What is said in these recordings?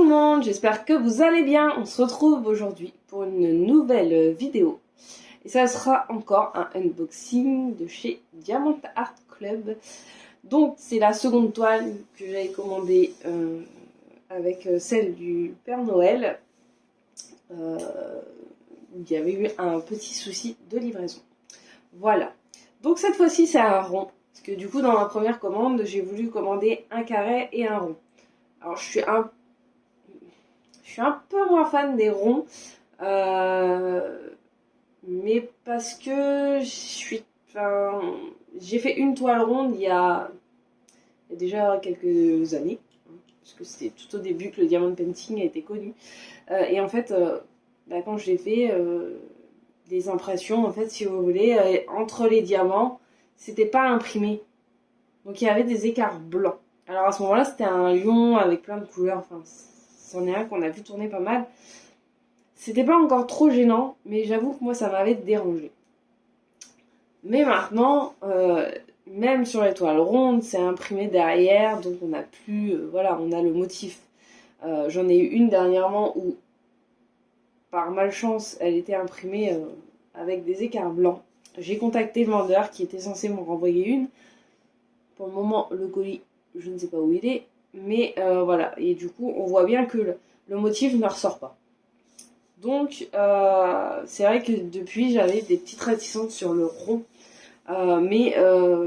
le monde, j'espère que vous allez bien. On se retrouve aujourd'hui pour une nouvelle vidéo. Et ça sera encore un unboxing de chez Diamond Art Club. Donc c'est la seconde toile que j'avais commandée avec celle du Père Noël. Il y avait eu un petit souci de livraison. Voilà. Donc cette fois-ci c'est un rond. Parce que du coup dans ma première commande j'ai voulu commander un carré et un rond. Alors je suis un peu moins fan des ronds, mais parce que j'ai fait une toile ronde il y a déjà quelques années, parce que c'était tout au début que le diamond painting a été connu. Et en fait, quand j'ai fait des impressions, en fait, si vous voulez, entre les diamants, c'était pas imprimé. Donc il y avait des écarts blancs. Alors à ce moment-là, c'était un lion avec plein de couleurs. Enfin, c'en est un qu'on a vu tourner pas mal. C'était pas encore trop gênant, mais j'avoue que moi, ça m'avait dérangé. Mais maintenant, même sur les toiles rondes, c'est imprimé derrière, donc on n'a plus... voilà, on a le motif. J'en ai eu une dernièrement où, par malchance, elle était imprimée avec des écarts blancs. J'ai contacté le vendeur qui était censé m'en renvoyer une. Pour le moment, le colis, je ne sais pas où il est. Mais voilà, et du coup, on voit bien que le motif ne ressort pas. Donc, c'est vrai que depuis, j'avais des petites réticences sur le rond. Mais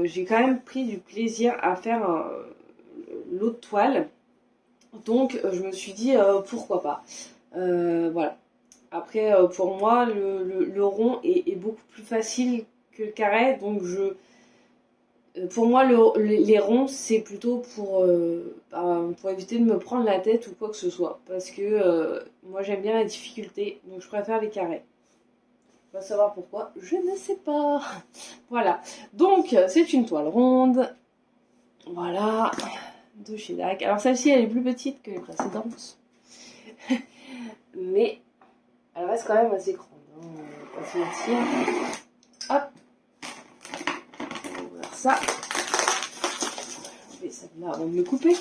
j'ai quand même pris du plaisir à faire l'autre toile. Donc, je me suis dit, pourquoi pas. Voilà. Après, pour moi, le rond est beaucoup plus facile que le carré. Donc, pour moi, les ronds, c'est plutôt pour éviter de me prendre la tête ou quoi que ce soit. Parce que moi, j'aime bien la difficulté, donc je préfère les carrés. On va savoir pourquoi, je ne sais pas. Voilà, donc c'est une toile ronde. Voilà, de chez DAC. Alors celle-ci, elle est plus petite que les précédentes. Mais elle reste quand même assez grande. Hein. On va pas se mentir. Hop. On va ouvrir ça. Celle-là avant de me couper.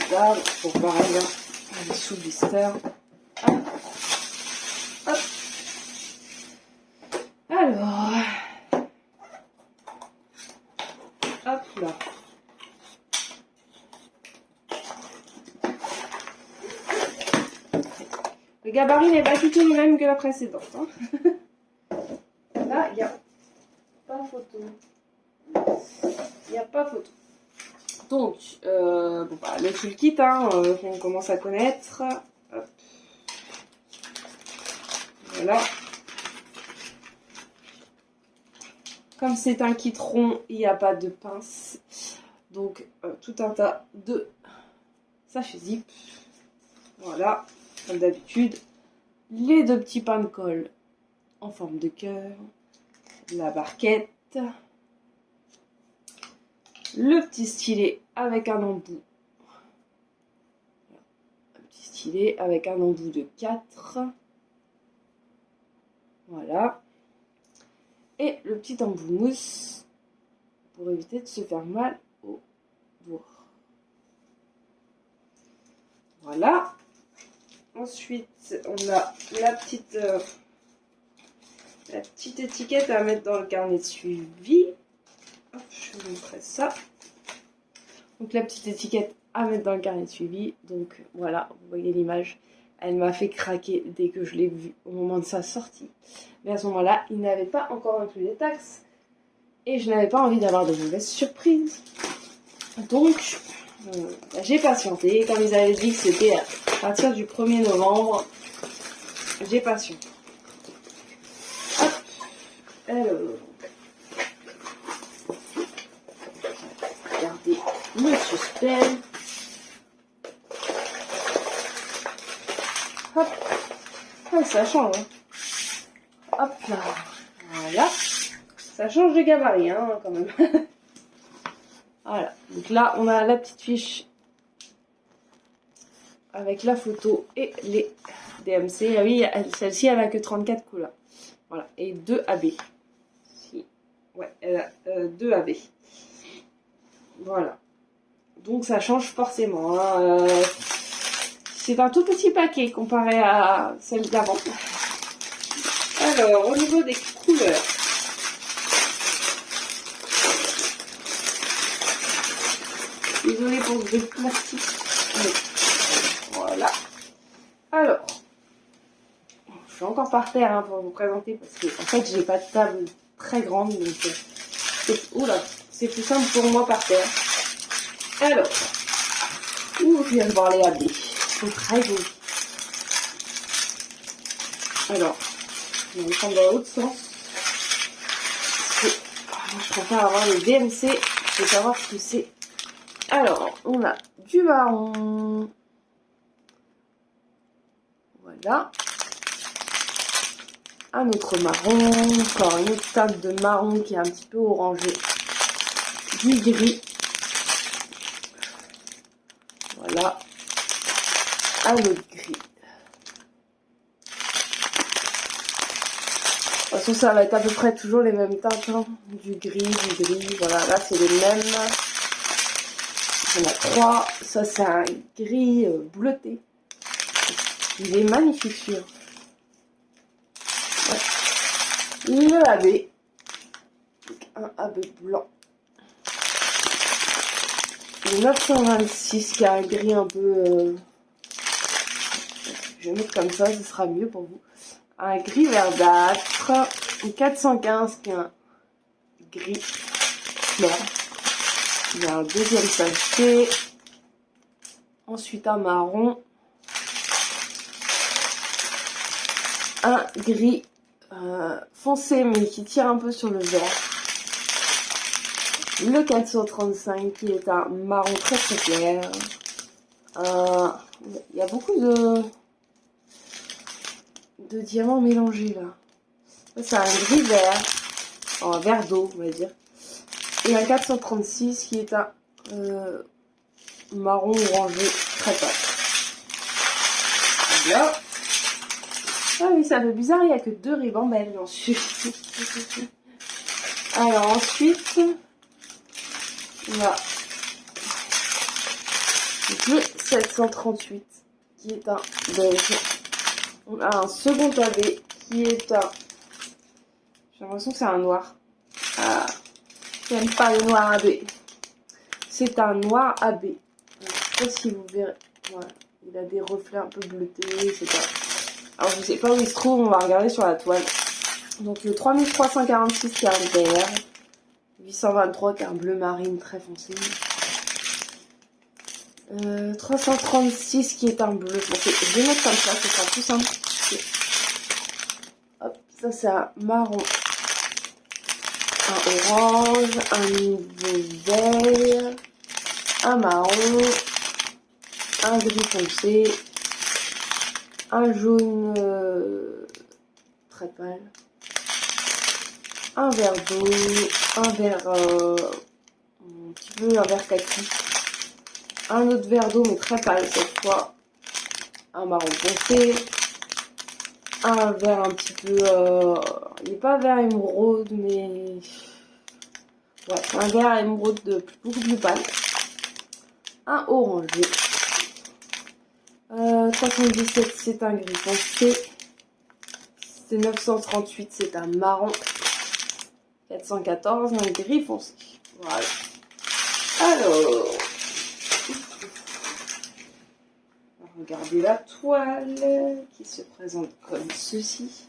Regarde, pour voir les sous-blisters. Hop. Hop. Alors. Hop là. Le gabarit n'est pas du tout le même que la précédente. Hein. Là, il n'y a pas photo. Il n'y a pas photo. Donc, le full kit, on commence à connaître. Hop. Voilà. Comme c'est un kit rond, il n'y a pas de pince. Donc, tout un tas de sachets zip. Voilà, comme d'habitude. Les deux petits pains de colle en forme de cœur. La barquette. Le petit stylet avec un embout. Un petit stylet avec un embout de 4. Voilà. Et le petit embout mousse pour éviter de se faire mal au doigt. Voilà. Ensuite, on a la petite étiquette à mettre dans le carnet de suivi. Hop, je vous montrer ça. Donc la petite étiquette à mettre dans le carnet de suivi. Donc voilà, vous voyez l'image. Elle m'a fait craquer dès que je l'ai vue au moment de sa sortie. Mais à ce moment-là, il n'avait pas encore inclus les taxes. Et je n'avais pas envie d'avoir de mauvaises surprises. Donc, j'ai patienté. Comme ils avaient dit que c'était à partir du 1er novembre, j'ai patienté. Hop. Alors, regardez le suspense. Hop. Ouais, ça change. Hein. Hop là. Voilà. Ça change de gabarit, hein, quand même. Voilà. Donc là, on a la petite fiche avec la photo et les DMC. Ah oui, celle-ci, elle a que 34 couleurs. Voilà. Et 2 AB. Ouais, elle a 2 AB. Voilà. Donc ça change forcément. Hein. C'est un tout petit paquet comparé à celle d'avant. Alors, au niveau des couleurs. Désolée pour le bruit de plastique. Mais voilà. Alors, je suis encore par terre hein, pour vous présenter parce que en fait j'ai pas de table très grande donc c'est plus simple pour moi par terre. Alors, je viens de voir les AB. C'est très beau. Alors, on va le prendre dans l'autre sens. Moi, je préfère avoir les DMC. Je veux savoir ce que c'est. Alors, on a du marron. Voilà. Un autre marron. Encore une autre teinte de marron qui est un petit peu orangé. Du gris. Voilà. Un autre gris. De toute façon, ça va être à peu près toujours les mêmes teintes. Hein. Du gris. Voilà, là, c'est les mêmes. Il y en a 3. Ça, c'est un gris bleuté. Il est magnifique, celui-là. Ouais. Le AB. Un AB blanc. Le 926 qui a un gris un peu... Je vais mettre comme ça, ce sera mieux pour vous. Un gris verdâtre. Le 415 qui a un gris clair. Il y a un deuxième sachet. Ensuite un marron. Un gris foncé mais qui tire un peu sur le vert. Le 435 qui est un marron très très clair. Il y a beaucoup de diamants mélangés là. C'est un gris vert, un vert d'eau on va dire. Et un 436 qui est un marron orangé très pâle. Voilà. Ah oui, ça fait bizarre, il n'y a que 2 ribambelles ensuite. Alors ensuite, on a le 738 qui est un beige. On a un second AB qui est un... J'ai l'impression que c'est un noir. Ah, j'aime pas le noir AB. C'est un noir AB. Je sais pas si vous verrez. Voilà. Il a des reflets un peu bleutés, etc. Alors je sais pas où il se trouve, on va regarder sur la toile. Donc le 3346 qui est un vert. 823 qui est un bleu marine très foncé. 336 qui est un bleu foncé. Je vais mettre comme ça, ce sera plus simple. Hop, ça c'est un marron. Un orange, un nouveau vert, un marron, un gris foncé, un jaune très pâle, un vert d'eau, un vert un petit peu un vert kaki, un autre vert d'eau mais très pâle cette fois, un marron foncé, un vert un petit peu il n'est pas vert émeraude mais ouais, un vert émeraude beaucoup plus pâle, un orangé, 317 c'est un gris foncé, c'est 938 c'est un marron, 414 un gris foncé. Voilà. Alors, regardez la toile qui se présente comme ceci.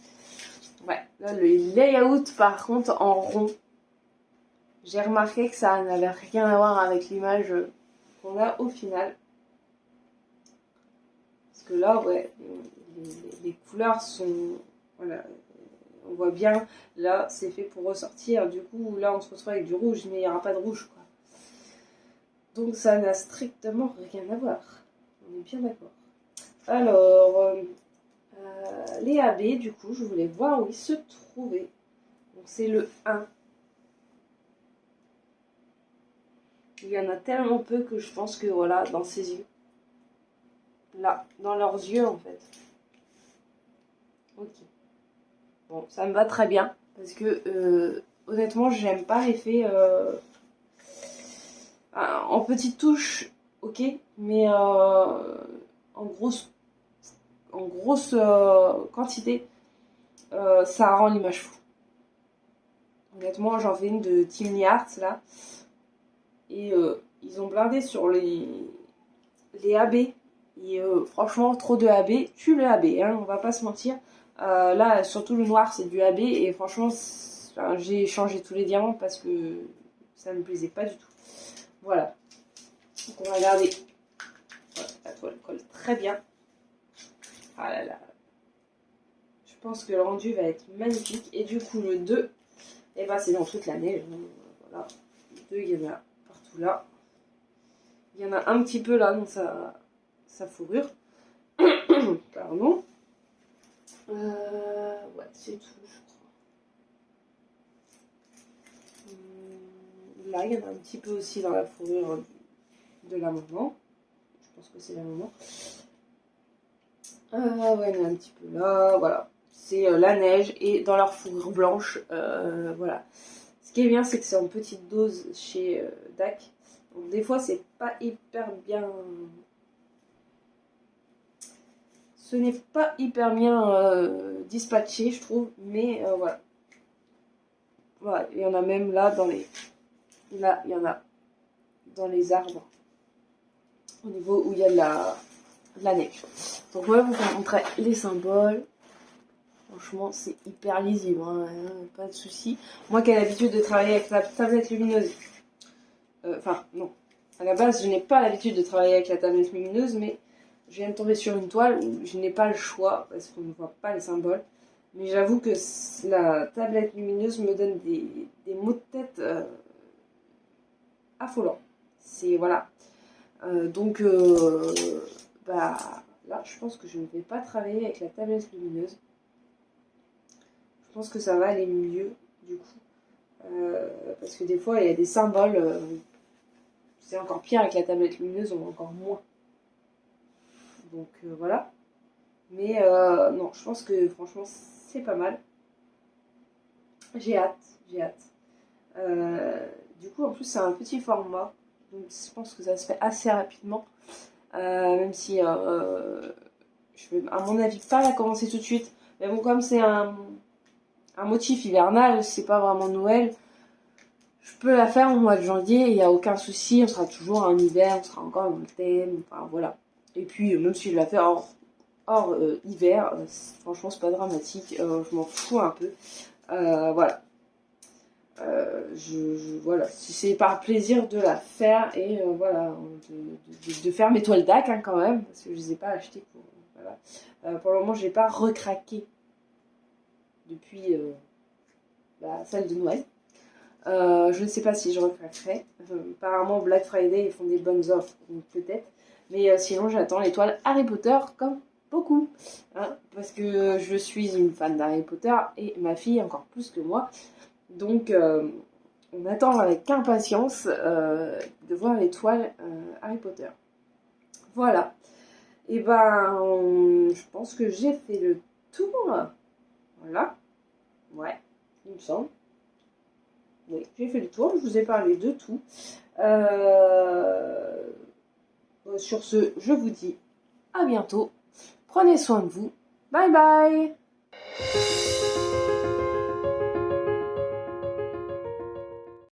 Ouais, là le layout par contre en rond. J'ai remarqué que ça n'avait rien à voir avec l'image qu'on a au final. Parce que là, ouais, les couleurs sont... Voilà, on voit bien, là c'est fait pour ressortir. Du coup, là on se retrouve avec du rouge, mais il n'y aura pas de rouge, quoi. Donc ça n'a strictement rien à voir. On est bien d'accord. Alors, les AB, du coup, je voulais voir où ils se trouvaient. Donc c'est le 1. Il y en a tellement peu que je pense que, voilà, dans ses yeux. Là, dans leurs yeux, en fait. Ok. Bon, ça me va très bien. Parce que, honnêtement, j'aime pas l'effet... en petites touches, ok, mais en grosse quantité, ça rend l'image floue. Honnêtement, j'en fais une de Team Art là, et ils ont blindé sur les AB. Et franchement, trop de AB, tue le AB, hein, on va pas se mentir. Là, surtout le noir, c'est du AB, et franchement, j'ai changé tous les diamants parce que ça me plaisait pas du tout. Voilà. Donc on va garder. Voilà, la toile colle très bien. Ah là là. Je pense que le rendu va être magnifique. Et du coup, le 2, et ben, c'est dans toute la neige. Voilà. Le 2, il y en a partout là. Il y en a un petit peu là dans sa fourrure. Pardon. Ouais, c'est tout, je crois. Là, il y en a un petit peu aussi dans la fourrure de la maman. Je pense que c'est la maman. Ouais, il y en a un petit peu là, voilà. C'est la neige et dans leur fourrure blanche, voilà. Ce qui est bien, c'est que c'est en petite dose chez DAC. Donc des fois, c'est pas hyper bien... Ce n'est pas hyper bien dispatché, je trouve, mais voilà. Voilà, il y en a même là dans les... Là, il y en a dans les arbres. Au niveau où il y a de la neige. Donc on va vous montrer les symboles. Franchement, c'est hyper lisible, hein, pas de souci. Moi qui ai l'habitude de travailler avec la tablette lumineuse. Enfin, non. À la base, je n'ai pas l'habitude de travailler avec la tablette lumineuse, mais je viens de tomber sur une toile où je n'ai pas le choix parce qu'on ne voit pas les symboles. Mais j'avoue que la tablette lumineuse me donne des maux de tête affolants. C'est voilà. Donc, bah, là, je pense que je ne vais pas travailler avec la tablette lumineuse. Je pense que ça va aller mieux, du coup. Parce que des fois, il y a des symboles. C'est encore pire avec la tablette lumineuse, on voit encore moins. Donc, voilà. Mais non, je pense que franchement, c'est pas mal. J'ai hâte, j'ai hâte. Du coup, en plus, c'est un petit format. Donc, je pense que ça se fait assez rapidement. Même si je vais, à mon avis, pas la commencer tout de suite. Mais bon, comme c'est un motif hivernal, c'est pas vraiment Noël, je peux la faire au mois de janvier, il n'y a aucun souci, on sera toujours en hiver, on sera encore dans le thème, enfin voilà. Et puis, même si je la fais hors hiver, franchement, c'est pas dramatique, je m'en fous un peu. Voilà. Voilà, si c'est par plaisir de la faire et voilà, de faire mes toiles DAC hein, quand même, parce que je les ai pas achetées pour. Voilà. Pour le moment, j'ai pas recraqué depuis celle de Noël. Je ne sais pas si je recraquerai. Apparemment, Black Friday, ils font des bonnes offres, donc peut-être. Mais sinon, j'attends les toiles Harry Potter comme beaucoup. Hein, parce que je suis une fan d'Harry Potter et ma fille encore plus que moi. Donc, on attend avec impatience de voir les toiles Harry Potter. Voilà. Et ben, je pense que j'ai fait le tour. Voilà. Ouais, il me semble. Oui, j'ai fait le tour. Je vous ai parlé de tout. Sur ce, je vous dis à bientôt. Prenez soin de vous. Bye bye.